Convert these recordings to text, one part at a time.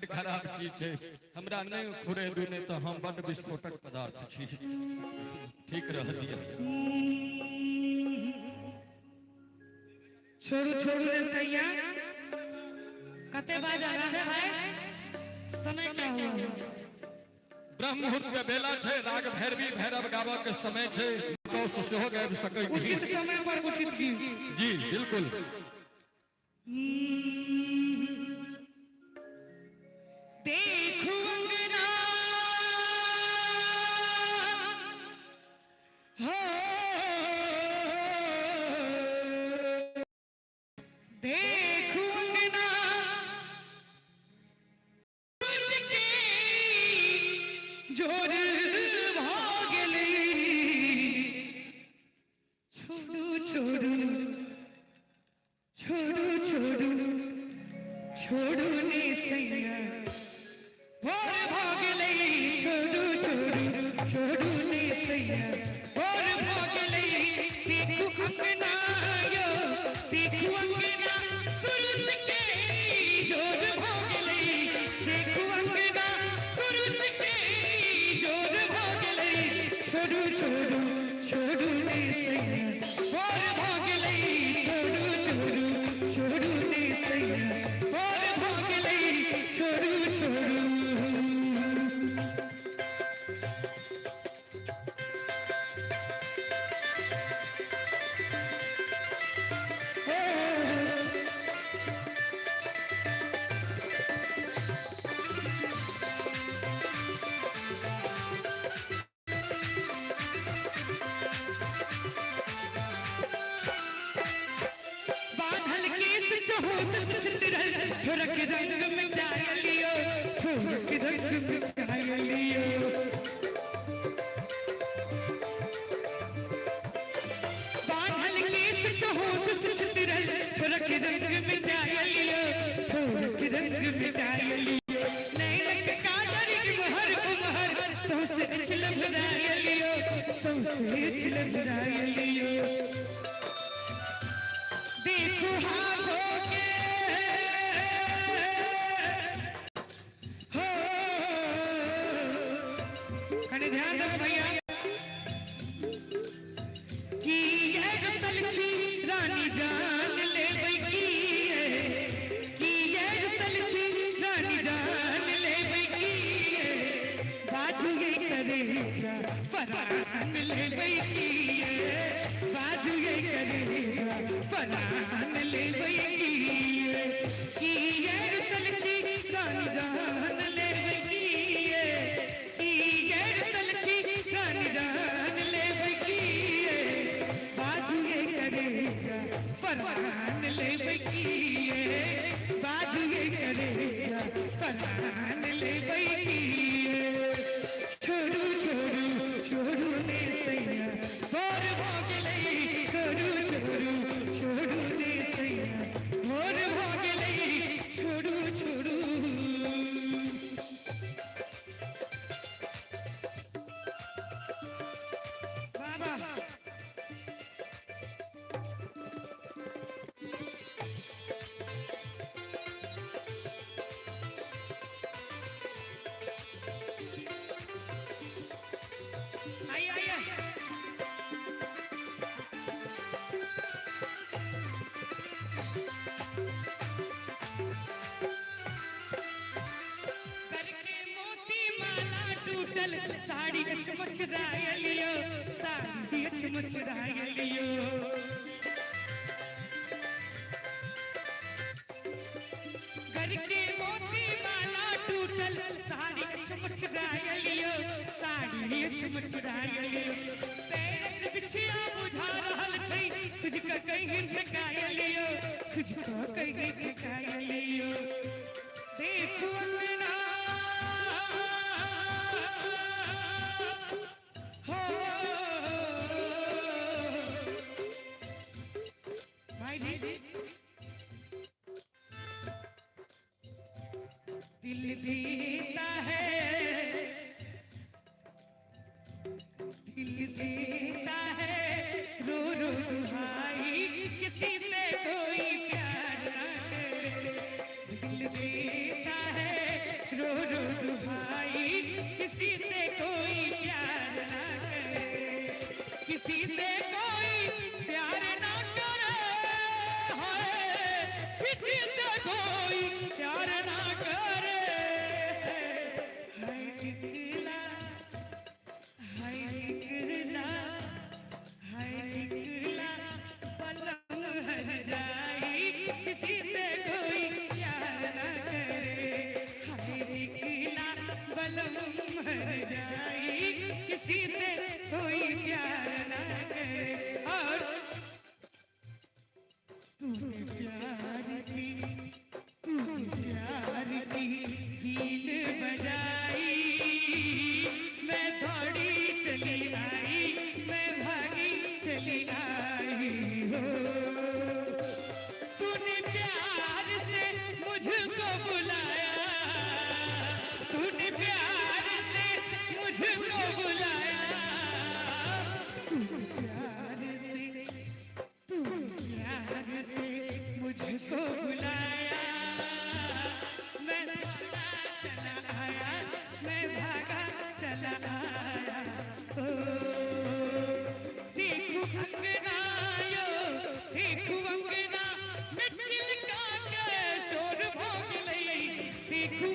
खराब चीज है हमरा नहीं खुरे दुने तो हम बड़ विस्फोटक पदार्थ छी ठीक रह दिया छोड़ू छोड़ू रे सैया कते बाजा रहे है समय क्या हुआ ब्रह्म मुहूर्त के बेला छे राग भैरवी भैरव गावा के समय छे तो सेहो गाबि सकै छी उचित समय पर उचित गीत जी बिल्कुल देखो अंगना हो देखो अंगना के जोर भागली छोड़ू छोड़ू छोड़ू छोड़ू छोड़ू ने सैया और भागले छोड़ू छोड़ू छोड़ू ने सैया और भागले देखो अंगना यो देखो अंगना सूरज के जोर भागले देखो अंगना सूरज के जोर भागले छोड़ू छोड़ू छोड़ू ने सैया और भागले छोड़ू छोड़ू छोड़ू ने सैया और भागले छोड़ू छोड़ू बादल केस चहोत छितरल फरक रंग में जाय लियो फरक रंग में जाय लियो बादल केस चहोत छितरल फरक रंग में जाय लियो फरक रंग में जाय लियो नैनक काजर महर कुमहर सौसे छिल भराय लियो सौसे छिल भराय लियो देखो हाथों के हो कने ध्यान रख भैया कि ये असल छी रानी जान ले बैठी है कि ये असल छी रानी जान ले बैठी है बाजू ये करे जा परान ले बैठी है बाजू ये करे जा परान ले बैठी है कि ये असल छी रानी जान ले बैठी है कि ये असल छी रानी जान ले बैठी है बाजू ये करे जा परान ले बैठी है बाजू ये करे जा परान ले बैठी है छोड़ू छोड़ू छोड़ू ने सैया और भागले छोड़ू छोड़ू छोड़ू ने सैया और भागले छोड़ू छोड़ू बाबा आइए आइए करके मोती माला टूटल साड़ी चमचराय लियो साड़ी चमचराय लियो करके मोती माला टूटल साड़ी चमचराय लियो साड़ी चमचराय लियो पैर बिछिया बुझा रहल छै तुझका कहीं ठकाय लियो तुझका कहीं ठकाय लियो देखो अंगना हो भाई दिल देता है दिल देता है रो रो दुहाई किसी से कोई प्यार ना करे दिल देता है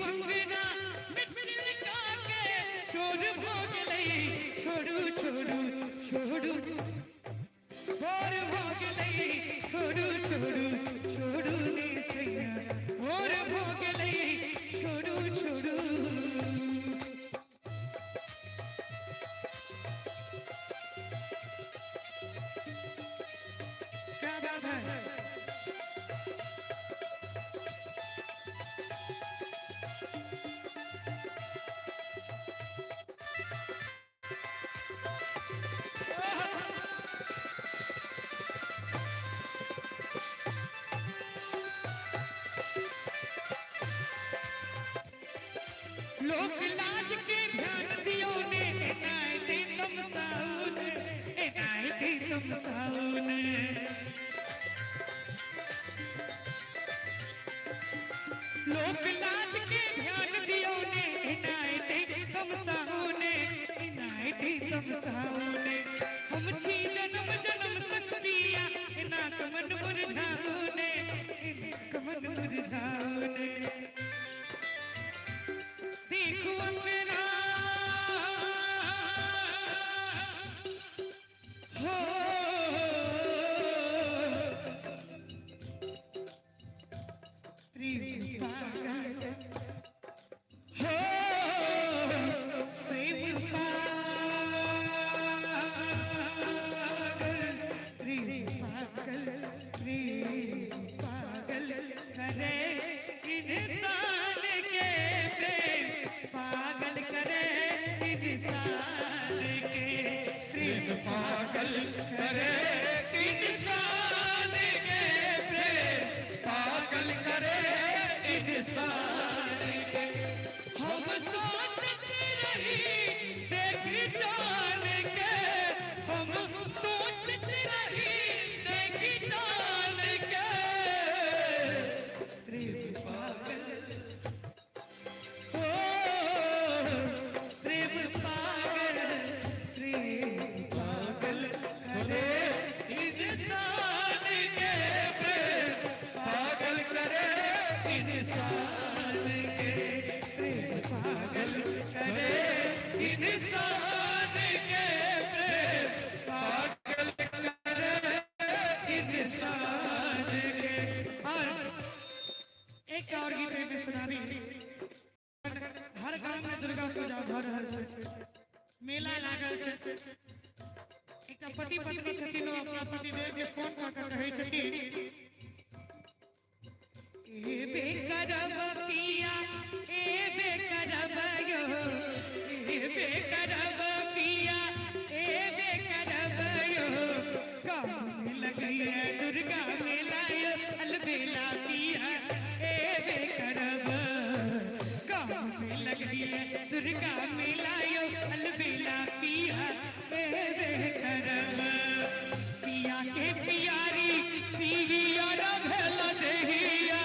अंगना मिट्टी का के छोड़ भोगले छोड़ू छोड़ू छोड़ू और भोगले छोड़ू छोड़ू छोड़ू ने सैया और भोगले छोड़ू छोड़ू क्या बात है लोक लाज के ध्यान दियो ने एनाए दे तुम साउन एनाए दे तुम साउन लोक लाज के ध्यान दियो ने एनाए दे तुम साउन एनाए दे तुम साउन हम छी जन्म जन्म सकतिया एना कमन मुरझाउने कमन मुरझाउने देखो अंगना हो प्रेम पागल हो प्रेम पागल प्रेम पागल करे इंसान के प्रेम पागल करे इंसान के प्रेम पागल करे इंसान के प्रेम पागल करे इंसान के हम सोचते रही देख जान के हम सोचते रही देख जान के प्रेम पागल हो प्रेम पागल करे इंसान के प्रेम पागल करे इंसान के प्रेम पागल करे इंसान के प्रेम पागल करे इंसान के और एक और गीत में सुना दी हर गांव में दुर्गा पूजा भऽ रहल छै मेला लागल छै एकटा पति पत्नी छथिन ओ अपना पतिदेव के फोन कऽ के कहै छथिन ए बेकरब पिया ए बेकरब यो ए बेकरब पिया ए बेकरब यो गाँव में लगी है दुर्गा मेला यो अलबेला पिया ए बेकरब गाँव में लगी है दुर्गा मेला यो अलबेला पिया ए बेकरब पिया के प्यारी पिया भेल देहिया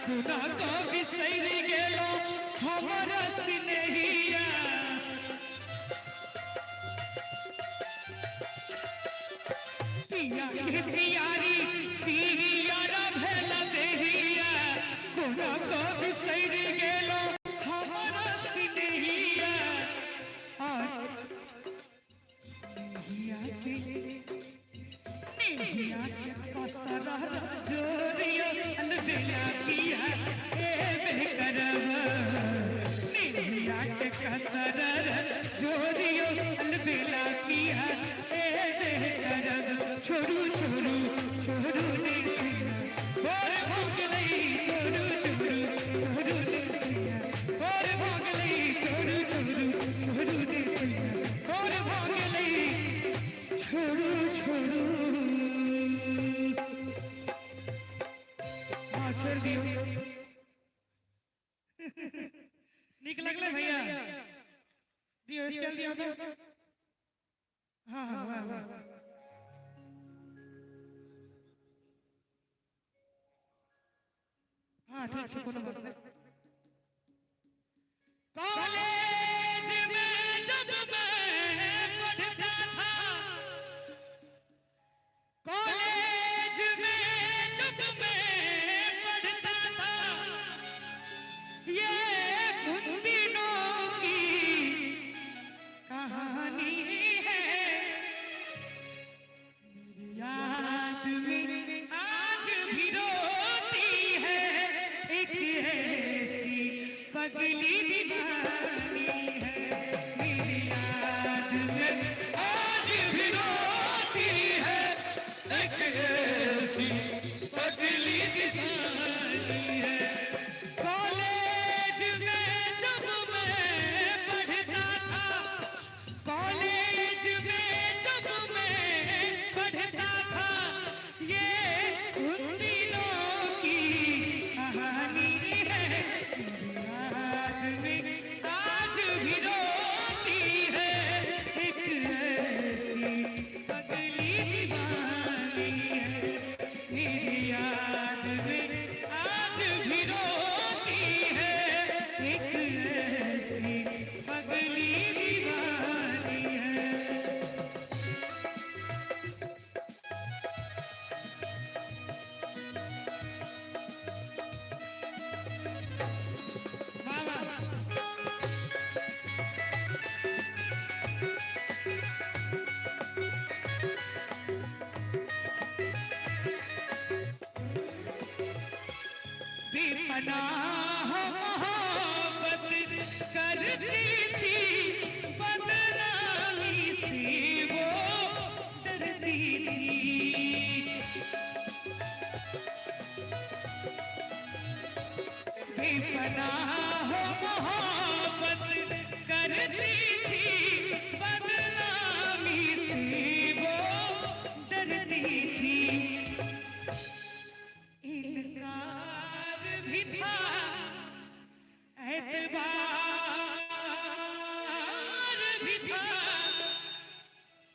खुदा को बिसर गेलो हमरा सिनहिया पिया के प्यारी पिया भेल देहिया खुदा को बिसर गेलो हमरा सिनहिया नेहिया के कसरा जोरियो अलबेला पिया ए बेकरब नेहिया के कसरा जोरियो अलबेला पिया ए बेकरब छोड़ू छोड़ू छोड़ू ने और भोगले छोड़ू छोड़ू छोड़ू ने और भोगले छोड़ू छोड़ू छोड़ू ने और भोगले छोड़ू छोड़ू छोड़ दियो निक लगले भैया दियो स्केल दियो तो हाँ हाँ हाँ हाँ हाँ ठीक है कोनो बात नहीं कॉलेज में जब मैं पढ़ता था कॉलेज में जब मैं पढ़ता था ये पगली दीवानी है, मेरी याद में आज भी रोती है, एक ऐसी पगली दीवानी है। कॉलेज में जब मैं पढ़ता था, कॉलेज में जब मैं पढ़ता था, ये उन दिनों की कहानी है, याद में आज भी रोती है, एक ऐसी पगली दीवानी है, मेरी याद में आज भी रोती है, एक ऐसी पगली दीवानी है। बेपनाह मोहब्बत करती थी, बदनामी से वो डरती थी। बेपनाह मोहब्बत करती थी, बदनामी से वो डरती थी। इनकार भी था, एतबार भी था,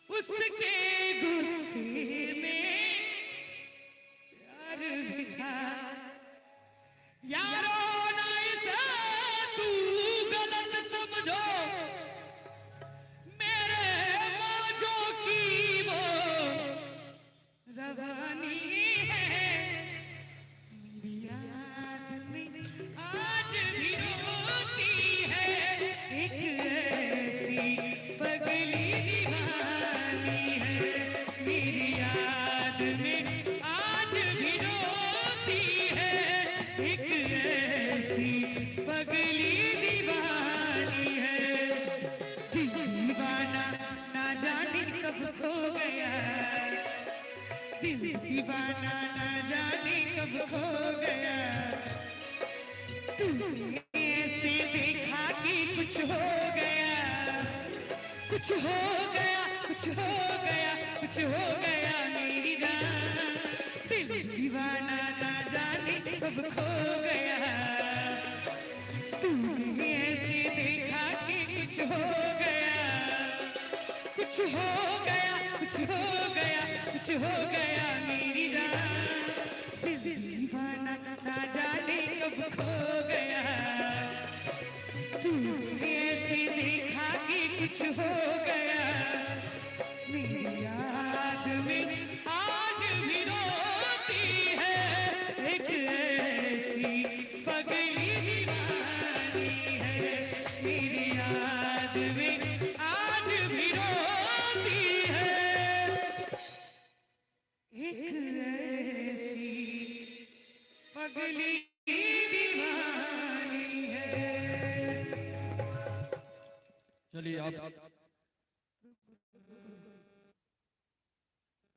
उसके गुस्से में प्यार भी था। यारो ना इसे तू गलत समझो, मेरे मौजों की वो रवानी है, याद में आज भी रोती है, एक ऐसी पगली दीवानी है, मेरी याद में आज भी रोती है, एक ऐसी पगली दीवानी है। दीवाना ना जाने कब खो गया, दिल दीवाना ना जाने कब खो गया, तूने ऐसे देखा कि कुछ हो गया, कुछ हो गया, कुछ हो गया, कुछ हो गया मेरी जान। दिल दीवाना ना जाने कब खो गया, तूने ऐसे देखा कि कुछ हो गया, कुछ हो गया, कुछ हो गया, कुछ हो गया मेरी जान। दिल दीवाना ना जाने कब खो गया, तूने ऐसे देखा कि कुछ हो गया, मेरी याद में आज भी रोती है, एक ऐसी पगली दीवानी है, मेरी याद में आज भी रोती है, एक ऐसी पगली दीवानी है। चलिए आप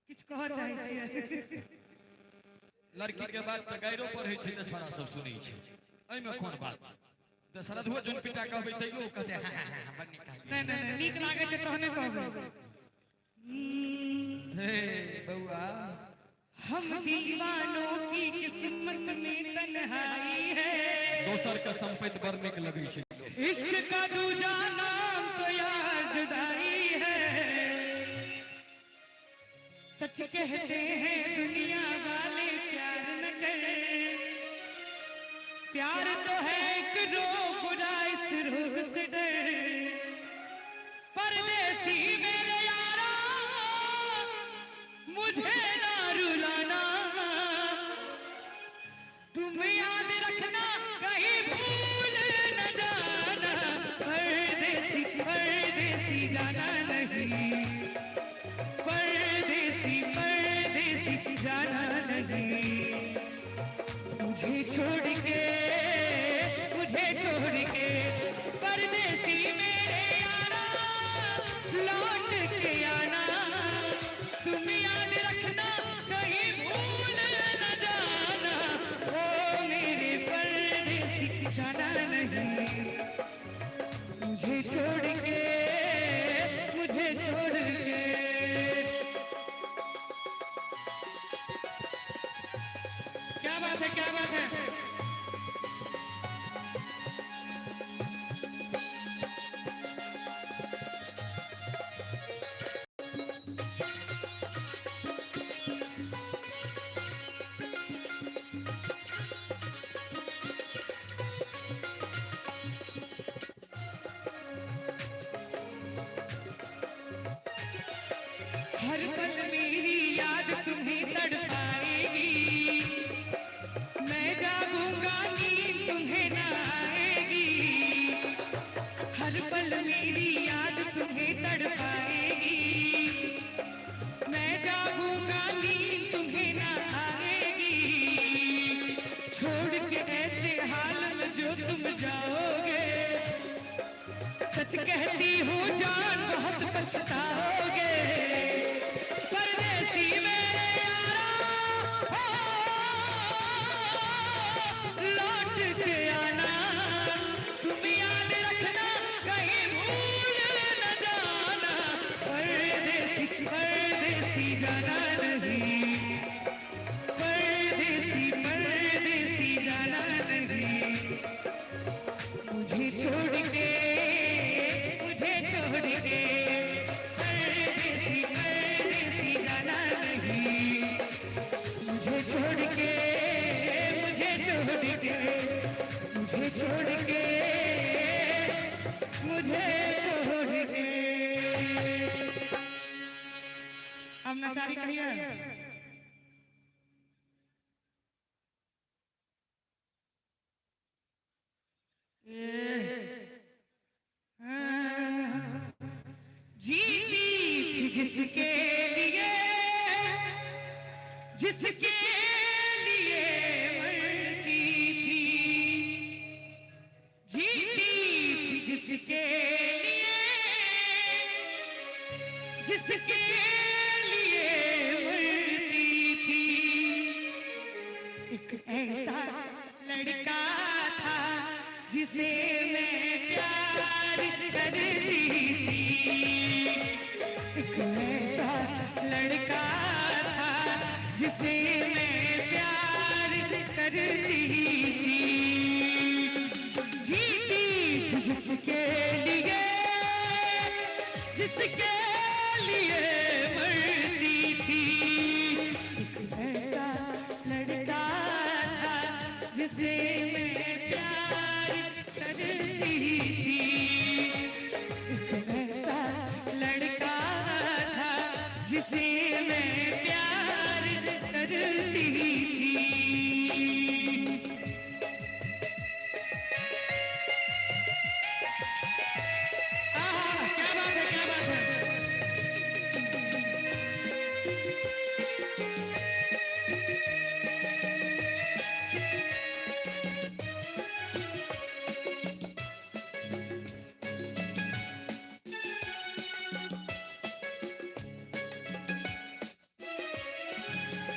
किछ कह चाहै छियै? लड़की के बात तो गैरो पढ़े छै त छोरा सब सुनै छै, एहिमे कोन बात? दशरथो जोन पिता कहबै तैयो कहते हाँ हाँ हाँ बड़ नीक कहलियै। नहीं नहीं नीक लागे छै तहने कहबै। हे बउआ, हम दीवानों की किस्मत में तन्हाई है, दोसर के संपत्ति बड़ नीक लगै छै। इश्क का दूजा नाम तो यार जुदाई है, सच कहते हैं दुनिया वाले प्यार न करे, प्यार तो है एक रोग बुरा इस रोग से डर, परदेसी मेरे यारा मुझे ना रुलाना, तुम याद रखना कहीं भूल न जाना, परदेसी परदेसी जाना नहीं, परदेसी परदेसी जाना नहीं, मुझे छोड़ के मुझे छोड़ के, मुझे छोड़ के। क्या बात है, क्या बात है। हर पल मेरी याद तुम्हें तड़पाएगी, मैं जागूंगा नींद तुम्हें न आएगी। हर पल मेरी याद तुम्हें तड़पाएगी, मैं जागूंगा नींद तुम्हें न आएगी। छोड़ के ऐसे हाल में जो तुम जाओगे, सच कहती हूँ जान बहुत पछताओगे। परदेसी मेरे यारा, लौट के आना, तुम याद रखना, कहीं भूल न जाना। परदेसी परदेसी जाना नहीं, परदेसी परदेसी जाना नहीं। मुझे छोड़ के, मुझे छोड़ के, परदेसी परदेसी जाना नहीं। मुझे छोड़ के, मुझे छोड़ के, मुझे छोड़ के, मुझे छोड़ के। अब नचारी कहिए। जीती थी जिसके लिए, जिसके लिए मरती थी। जीती थी जिसके लिए, जिसके लिए मरती थी। एक ऐसा लड़का था जिसे मैं प्यार करती थी। एक ऐसा लड़का था जिसे मैं प्यार करती थी। जीती थी जिसके लिए, जिसके लिए मरती थी। एक ऐसा लड़का था जिसे मैं प्यार करती थी। एक ऐसा लड़का था जिसे मैं प्यार करती थी। आहा, क्या बात है, क्या बात है।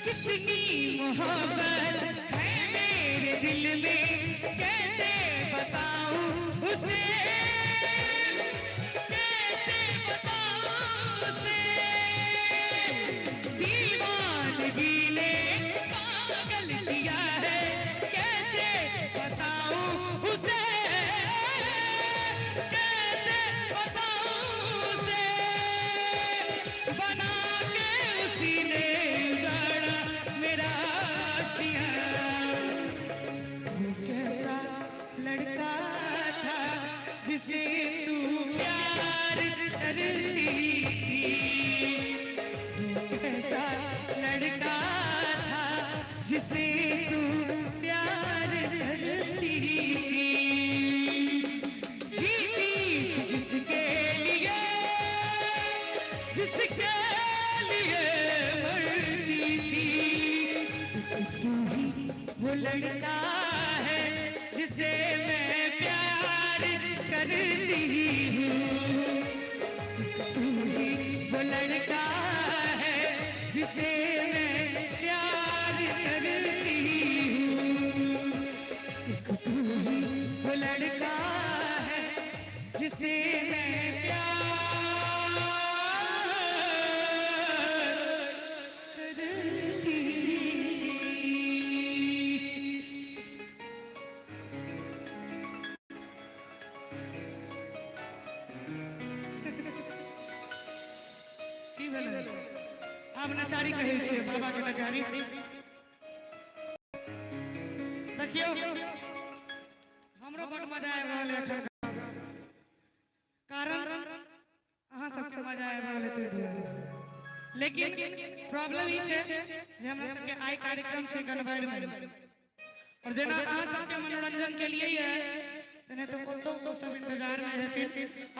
कितनी मोहब्बत है मेरे दिल में, कैसे बताऊं उसे, कैसे बताऊं उसे। दीवानगी ने पागल किया है, कैसे बताऊं उसे, कैसे बताऊं उसे। बना के उसी ने उजाड़ा मेरा आशियाँ। वो कैसा लड़का था जिसे तू प्यार करती थी। वो कैसा लड़का था जिसे तू प्यार करती थी। जीती जिसके लिए, जिसके लिए मरती थी। तू ही वो लड़का है जिसे मैं प्यार करती हूँ। तू ही वो लड़का है जिसे मैं प्यार करती हूँ। तू ही वो लड़का है जिसे मैं प्यार करती की भेलै आब नचारी कहै छियै बाबा के नचारी देखियो हमरो बड़ मजा आबि रहल है एखन कारण अहाँ सबके मजा आबि रहल है ताहि दुआरे लेकिन प्रॉब्लम ई छै जे हमरा सबके आइ कार्यक्रम छै गनबाड़ में और जेना अहाँ सबके मनोरंजन के लिए है तने तो कतौ सब इंतजार में रहथिन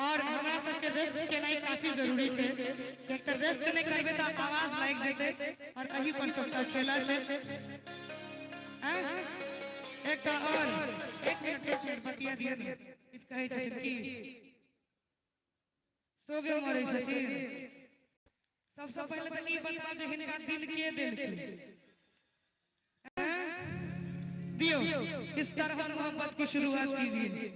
और हमरा सबके रेस्ट केनाइ काफी जरूरी छै एक त रेस्ट नहीं करबे त आवाज लाग जेतै और कहीं पर सबका खेला छै एक तो और एक मिनट बतिया दिया ना कुछ कहे छथिन की सोगे मरे छथिन सबसे पहले तो ई बताओ जे हिनका दिल के देलकै दियो इस तरह मोहब्बत की शुरुआत कीजिए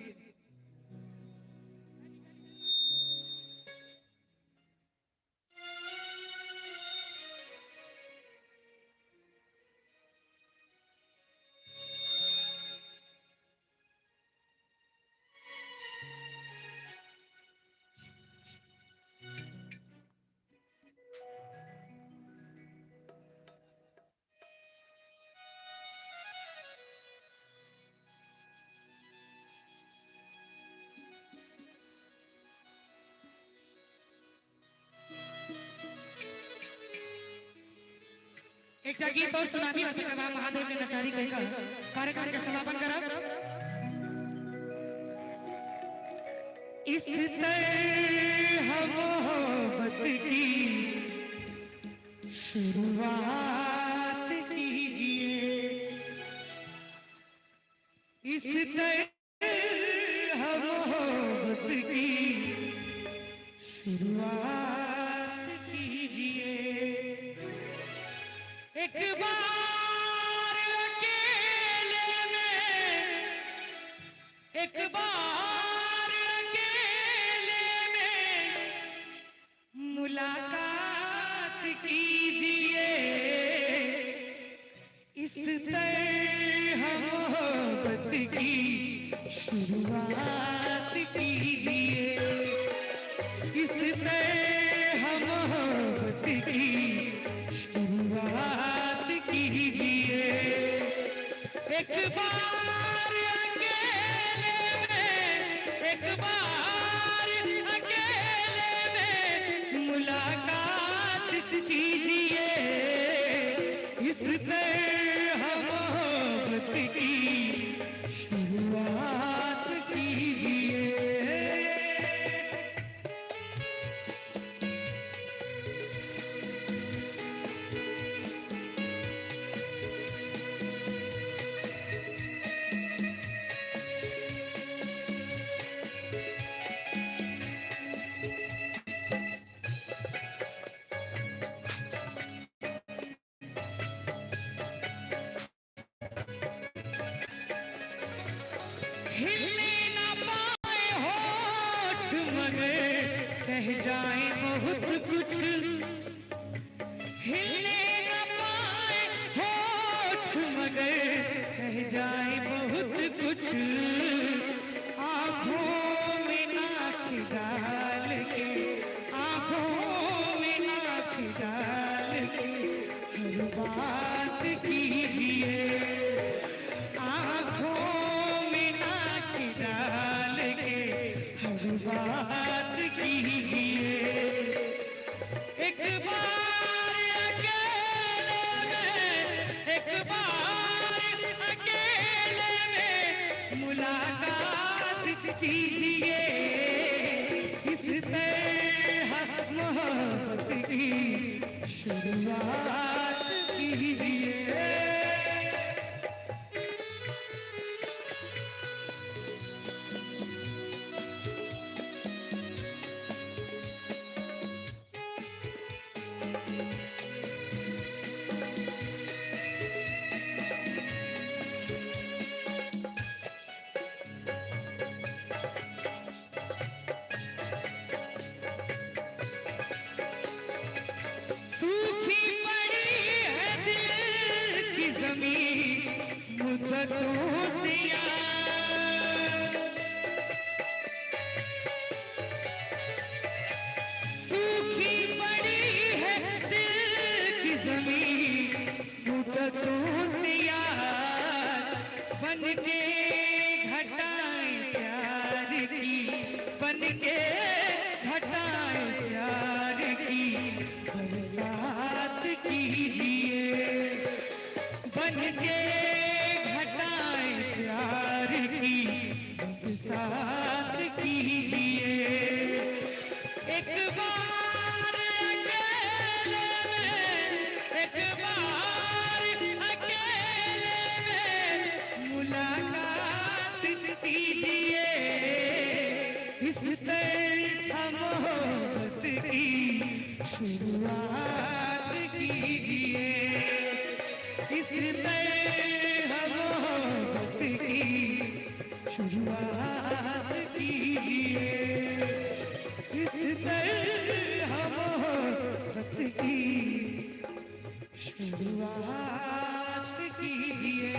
एक गीत और सुनाबी अभी बाबा महादेव के नचारी कहकर कार्यक्रम के समापन करब इस तरह मोहब्बत की शुरुआत कीजिए इस तरह मोहब्बत की शुरुआत कीजिए एक बार अकेले में एक बार अकेले में मुलाकात कीजिए इस तरह मोहब्बत की शुरुआत कीजिए इस तरह मोहब्बत की शुरुआत कीजिए एक बार अकेले में एक बार अकेले में मुलाकात कीजिए इस तरह मोहब्बत की शुरुआत कीजिए हिलने न पाए होठ मगर कह जाए बहुत कुछ हिलने न पाए होठ मगर कह जाए बहुत कुछ आँखों में नाक डाल के आँखों में नाक डाल के हर बात कीजिए बात कीजिए एक बार अकेले में एक बार अकेले में मुलाकात कीजिए इस तरह मोहब्बत की शुरुआत कीजिए बन के घटाए प्यार की बरसात कीजिए, बन के घटाए प्यार की बरसात कीजिए। एक बार अकेले में, एक बार अकेले में मुलाकात कीजिए, इस तरह मोहब्बत की शुरुआत कीजिए, इस तरह मोहब्बत की शुरुआत कीजिए, इस तरह मोहब्बत की शुरुआत कीजिए।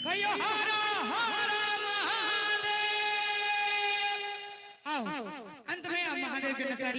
कहियो हरा हरा महादेव। आओ अंत में आप महादेव के नचारी